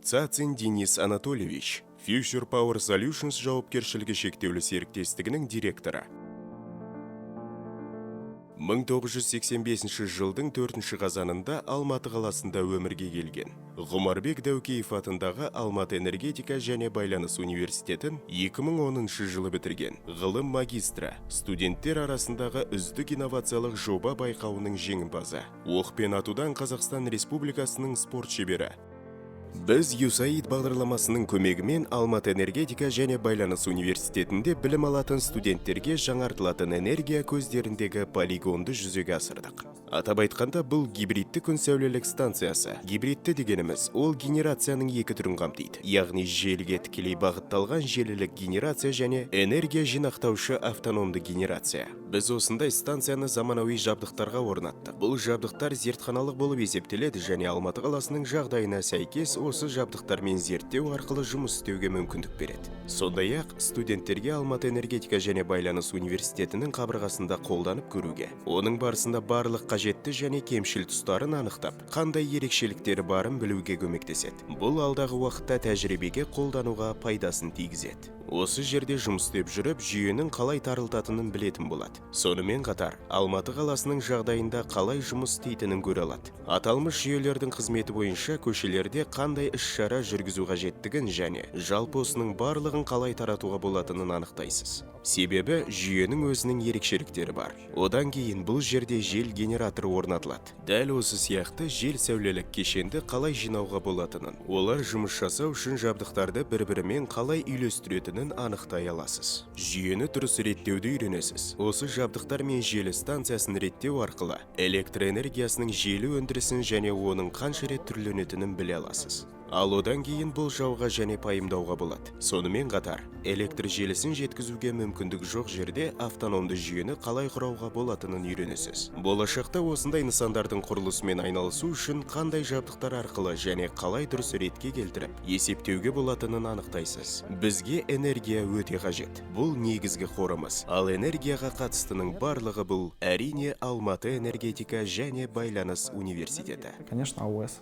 Цацин Денис Анатольевич, Future Power Solutions жауапкершілігі шектеулі серіктестігінің директоры. 1985 жылдың 4 қазанында Алматы қаласында өмірге келген. Ғұмарбек Дәукеев атындағы Алматы энергетика және байланыс университетін 2010 жылы бітірген. Ғылым магистрі, студенттер арасындағы үздік инновациялық жоба байқауының жеңімпазы. Оқпен атудан Қазақстан Республикасының спорт шебері. Біз USAID бағдарламасының көмегімен Алматы энергетика және байланыс университетінде білім алатын студенттерге жаңартылатын энергия көздеріндегі полигонды жүзеге асырдық. Атап айтқанда, бұл гибридті күн сәулелік станциясы. Гибридті дегеніміз ол генерацияның екі түрін қамтиды. Яғни желіге тікелей бағытталған желілік генерация және энергия жинақтаушы автономды генерация. Біз осындай станцияны заманауи жабдықтарға орнаттық. Бұл жабдықтар зертханалық болып есептеледі және Алматы қаласының жағдайына сәйкес осы жабдықтармен зерттеу арқылы жұмыс істеуге мүмкіндік береді. Сондай-ақ студенттерге Алматы энергетика және байланыс университетінің қабырғасында қолданып көруге, оның барысында барлық қажетті және кемшіл тұстарын анықтап, қандай ерекшеліктері барын білуге көмектеседі. Бұл алдағы уақытта тәжірибеге қолдануға пайдасын тигізеді. Осы жерде жұмыс істеп жүріп, жүйенің қалай тарылтатынын білетін болады. Сонымен қатар, Алматы қаласының жағдайында қалай жұмыс істейтінін көре алады. Аталмыш жүйелердің қызметі бойынша көшелерде қандай іс-шара жүргізу қажеттігін және жалпы осының барлығын қалай таратуға болатынын анықтайсыз. Себебі жүйенің өзінің ерекшеліктері бар. Одан кейін бұл жерде жел генераторы орнатылады. Дәл осы сияқты жел сәулелік кешенді қалай жинауға болатынын, олар жұмыс жасау үшін жабдықтарды бір-бірімен қалай үйлестіретінін анықтай аласыз. Жүйені дұрыс реттеуді үйренесіз. Осы жабдықтар мен желі станциясын реттеу арқылы электроэнергиясының желі өндірісін және оның қанша рет түрленетінін біле аласыз. Ал одан кейін бұл жауға және пайымдауға болады. Сонымен қатар, электр желісін жеткізуге мүмкіндік жоқ жерде автономды жүйені қалай құрауға болатынын үйренесіз. Болашақта осындай нысандардың құрылысымен айналысу үшін қандай жабдықтар арқылы және қалай дұрыс ретке келтіріп, есептеуге болатынын анықтайсыз. Бізге энергия өте қажет. Бұл негізгі қорымыз. Ал энергияға қатыстының барлығы бұл әрине Алматы энергетика және байланыс университеті. Конечно, АОС.